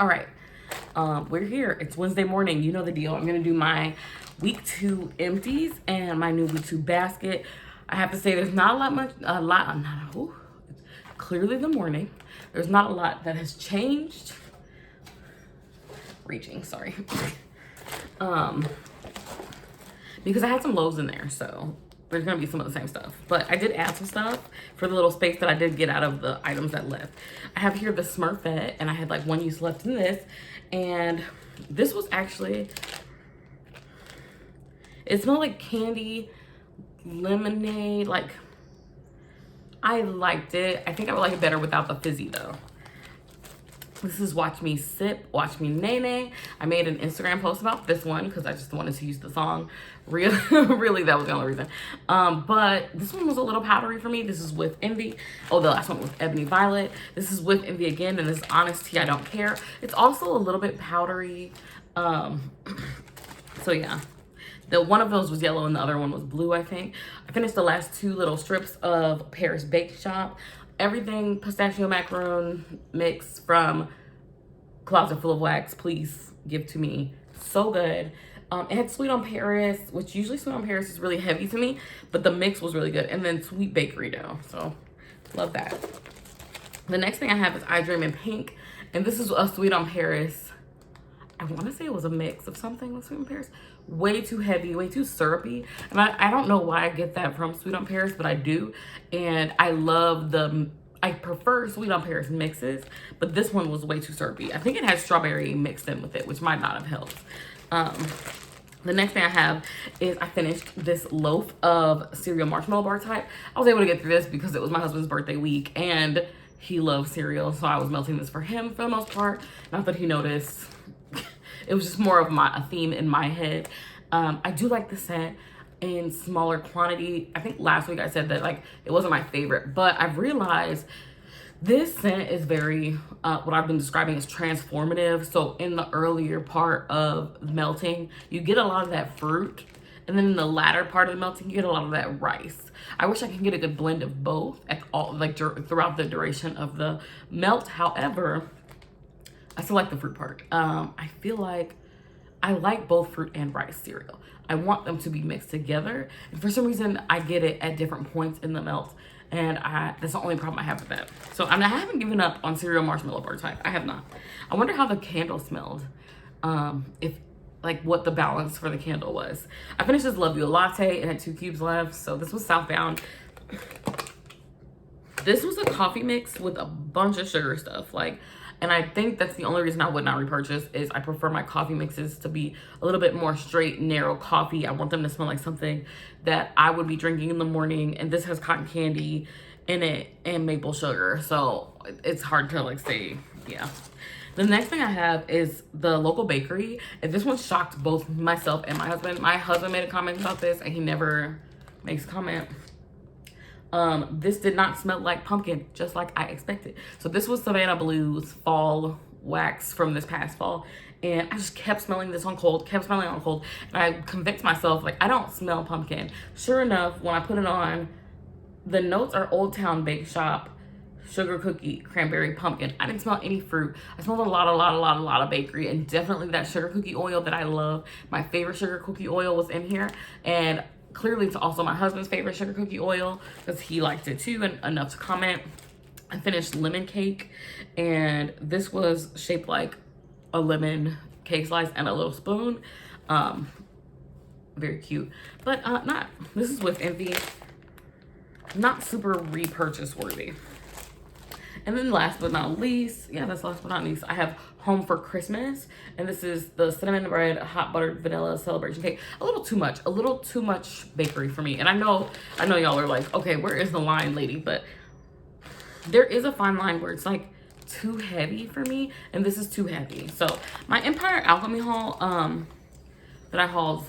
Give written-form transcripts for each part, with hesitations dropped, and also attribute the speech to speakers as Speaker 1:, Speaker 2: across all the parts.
Speaker 1: All right, we're here. It's Wednesday morning. You know the deal. I'm gonna do my week 2 empties and my new week 2 basket. I have to say, there's not clearly the morning. There's not a lot that has changed. Reaching, sorry. Because I had some loaves in there, so there's gonna be some of the same stuff. But I did add some stuff for the little space that I did get out of the items that left. I have here the Smurfette, and I had like one use left in this. And this was actually, it smelled like candy, lemonade, like, I liked it. I think I would like it better without the fizzy though. This is Watch Me Sip, Watch Me Nay Nay. I made an Instagram post about this one because I just wanted to use the song. Really, that was the only reason. But this one was a little powdery for me. This is with Envy. Oh, the last one was Ebony Violet. This is with Envy again, and this is Honest Tea, I Don't Care. It's also a little bit powdery. So yeah. The one of those was yellow and the other one was blue, I think. I finished the last 2 little strips of Paris Bake Shop. Everything pistachio macaron mix from Closet Full of Wax. Please give to me. So good. It had Sweet on Paris, which usually Sweet on Paris is really heavy to me, but the mix was really good. And then Sweet Bakery dough. So love that. The next thing I have is I Dream in Pink. And this is a Sweet on Paris. I want to say it was a mix of something with Sweet on Paris. Way too heavy, way too syrupy. And I don't know why I get that from Sweet on Paris, but I do. And I love I prefer Sweet on Paris mixes, but this one was way too syrupy. I think it had strawberry mixed in with it, which might not have helped. The next thing I have is I finished this loaf of cereal marshmallow bar type. I was able to get through this because it was my husband's birthday week and he loves cereal, so I was melting this for him for the most part. Not that he noticed. It was just more of a theme in my head. I do like the scent in smaller quantity. I think last week I said that like it wasn't my favorite, but I've realized this scent is very, what I've been describing as transformative. So in the earlier part of melting, you get a lot of that fruit. And then in the latter part of the melting, you get a lot of that rice. I wish I could get a good blend of both throughout the duration of the melt. However, I still like the fruit part. I feel like I like both fruit and rice cereal. I want them to be mixed together. And for some reason, I get it at different points in the melt. And that's the only problem I have with that. So I haven't given up on cereal marshmallow bar type. I have not. I wonder how the candle smelled. What the balance for the candle was. I finished this Love You a Latte and had 2 cubes left. So this was Southbound. This was a coffee mix with a bunch of sugar stuff. And I think that's the only reason I would not repurchase is I prefer my coffee mixes to be a little bit more straight, narrow coffee. I want them to smell like something that I would be drinking in the morning. And this has cotton candy in it and maple sugar. So it's hard to say, yeah. The next thing I have is the local bakery. And this one shocked both myself and my husband. My husband made a comment about this and he never makes a comment. This did not smell like pumpkin, just like I expected. So this was Savannah Blue's fall wax from this past fall. And I just kept smelling this on cold, And I convinced myself, I don't smell pumpkin. Sure enough, when I put it on, the notes are Old Town Bake Shop, sugar cookie, cranberry, pumpkin. I didn't smell any fruit. I smelled a lot of bakery, and definitely that sugar cookie oil that I love. My favorite sugar cookie oil was in here. And clearly it's also my husband's favorite sugar cookie oil because he liked it too and enough to comment. I finished lemon cake, and this was shaped like a lemon cake slice and a little spoon. Very cute, but this is with Envy. Not super repurchase worthy. And then last but not least, I have Home for Christmas. And this is the cinnamon bread, hot buttered vanilla celebration cake. A little too much bakery for me. And I know y'all are like, okay, where is the line, lady? But there is a fine line where it's too heavy for me. And this is too heavy. So my Empire Alchemy haul, that I hauled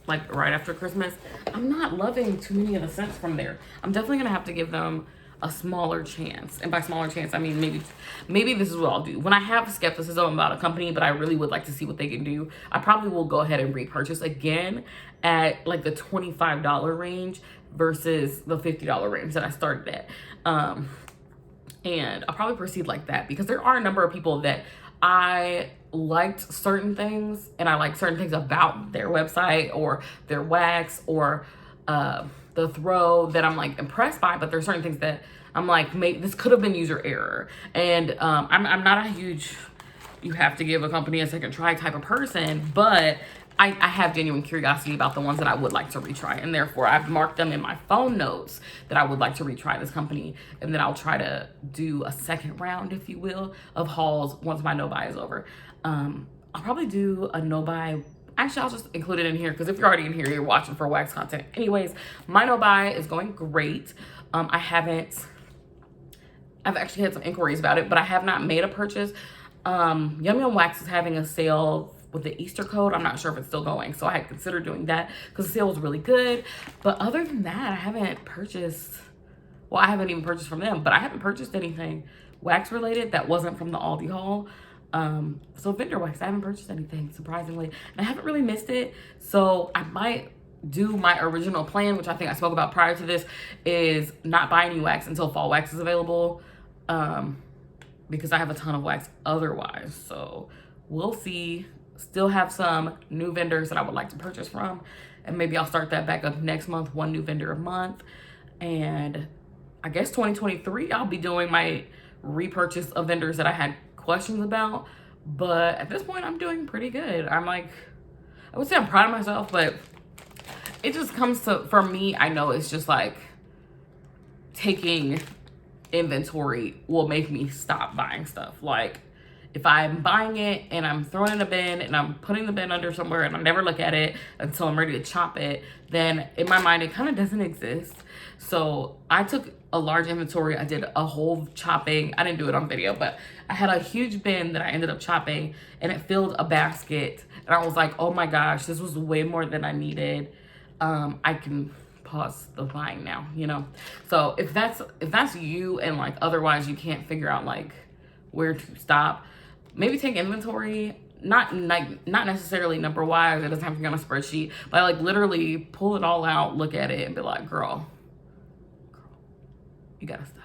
Speaker 1: right after Christmas, I'm not loving too many of the scents from there. I'm definitely gonna have to give them a smaller chance. And by smaller chance, I mean maybe this is what I'll do. When I have skepticism about a company, but I really would like to see what they can do, I probably will go ahead and repurchase again at the $25 range versus the $50 range that I started at. And I'll probably proceed like that because there are a number of people that I liked certain things, and I like certain things about their website or their wax or the throw that I'm like impressed by, but there's certain things that I'm like, maybe this could have been user error. And I'm not a huge, you have to give a company a second try type of person, but I have genuine curiosity about the ones that I would like to retry, and therefore I've marked them in my phone notes that I would like to retry this company, and then I'll try to do a second round, if you will, of hauls once my no buy is over. I'll probably do a no buy. Actually, I'll just include it in here because if you're already in here, you're watching for wax content. Anyways, my no buy is going great. I've actually had some inquiries about it, but I have not made a purchase. Yum Yum Wax is having a sale with the Easter code. I'm not sure if it's still going, so I had considered doing that because the sale was really good. But other than that, I haven't purchased, well, I haven't even purchased from them, but I haven't purchased anything wax related that wasn't from the Aldi haul. So vendor wax, I haven't purchased anything, surprisingly, and I haven't really missed it. So I might do my original plan, which I think I spoke about prior to this, is not buy any wax until fall wax is available, because I have a ton of wax otherwise. So we'll see. Still have some new vendors that I would like to purchase from, and maybe I'll start that back up next month, one new vendor a month. And I guess 2023 I'll be doing my repurchase of vendors that I had questions about, but at this point I'm doing pretty good. I'm like, I would say I'm proud of myself, but it just comes to, for me, I know it's just like taking inventory will make me stop buying stuff. Like, if I'm buying it and I'm throwing it in a bin and I'm putting the bin under somewhere and I never look at it until I'm ready to chop it, then in my mind it kind of doesn't exist. So I took a large inventory. I did a whole chopping. I didn't do it on video, but I had a huge bin that I ended up chopping, and it filled a basket. And I was like, oh my gosh, this was way more than I needed. I can pause the buying now, you know? So if that's you, and like otherwise you can't figure out like where to stop, maybe take inventory, not necessarily number wise. It doesn't have to be on a spreadsheet, but like literally pull it all out, look at it, and be like, girl, you gotta stop.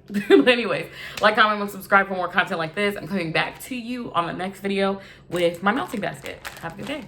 Speaker 1: But anyways, like, comment, and subscribe for more content like this. I'm coming back to you on the next video with my melting basket. Have a good day.